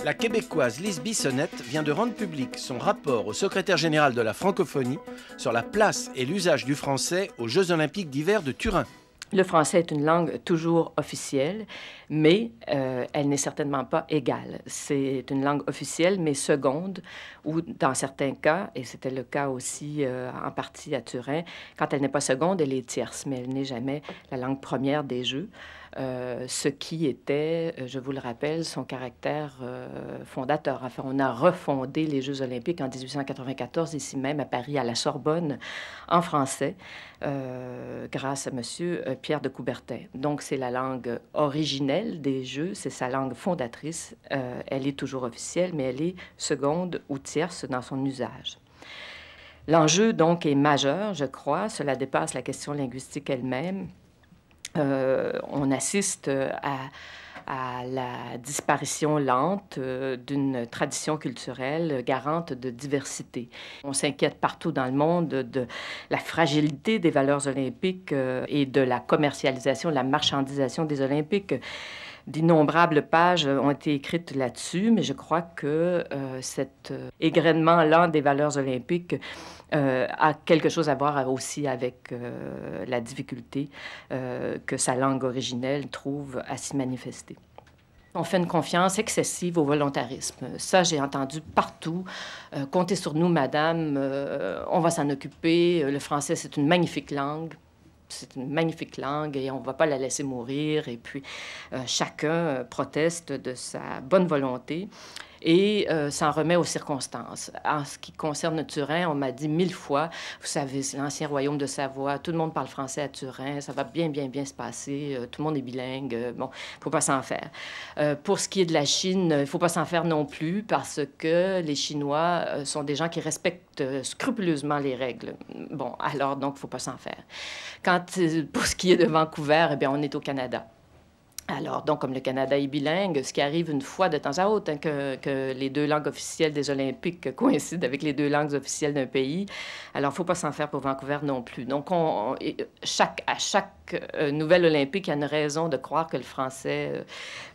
La québécoise Lise Bissonnette vient de rendre public son rapport au secrétaire général de la francophonie sur la place et l'usage du français aux Jeux olympiques d'hiver de Turin. Le français est une langue toujours officielle, mais elle n'est certainement pas égale. C'est une langue officielle, mais seconde, ou dans certains cas, et c'était le cas aussi en partie à Turin, quand elle n'est pas seconde, elle est tierce, mais elle n'est jamais la langue première des Jeux. Ce qui était, je vous le rappelle, son caractère fondateur. Enfin, on a refondé les Jeux olympiques en 1894, ici même à Paris, à la Sorbonne, en français, grâce à M. Pierre de Coubertin. Donc, c'est la langue originelle des Jeux, c'est sa langue fondatrice. Elle est toujours officielle, mais elle est seconde ou tierce dans son usage. L'enjeu, donc, est majeur, je crois. Cela dépasse la question linguistique elle-même. On assiste à la disparition lente d'une tradition culturelle garante de diversité. On s'inquiète partout dans le monde de la fragilité des valeurs olympiques et de la commercialisation, de la marchandisation des Olympiques. D'innombrables pages ont été écrites là-dessus, mais je crois que cet égrainement lent des valeurs olympiques a quelque chose à voir aussi avec la difficulté que sa langue originelle trouve à s'y manifester. On fait une confiance excessive au volontarisme. Ça, j'ai entendu partout. Comptez sur nous, madame, on va s'en occuper. Le français, c'est une magnifique langue. C'est une magnifique langue et on ne va pas la laisser mourir. Et puis, chacun proteste de sa bonne volonté et s'en remet aux circonstances. En ce qui concerne Turin, on m'a dit 1000 fois, vous savez, c'est l'ancien royaume de Savoie, tout le monde parle français à Turin, ça va bien se passer, tout le monde est bilingue, bon, il ne faut pas s'en faire. Pour ce qui est de la Chine, il ne faut pas s'en faire non plus parce que les Chinois sont des gens qui respectent scrupuleusement les règles. Bon, alors, donc, il ne faut pas s'en faire. Pour ce qui est de Vancouver, eh bien, on est au Canada. Alors, donc, comme le Canada est bilingue, ce qui arrive une fois de temps à autre, hein, que les deux langues officielles des Olympiques coïncident avec les deux langues officielles d'un pays, alors il ne faut pas s'en faire pour Vancouver non plus. Donc, à chaque nouvelle olympique, il y a une raison de croire que le français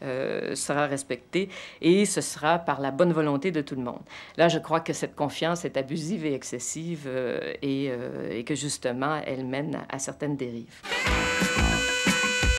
sera respecté et ce sera par la bonne volonté de tout le monde. Là, je crois que cette confiance est abusive et excessive et que, justement, elle mène à certaines dérives.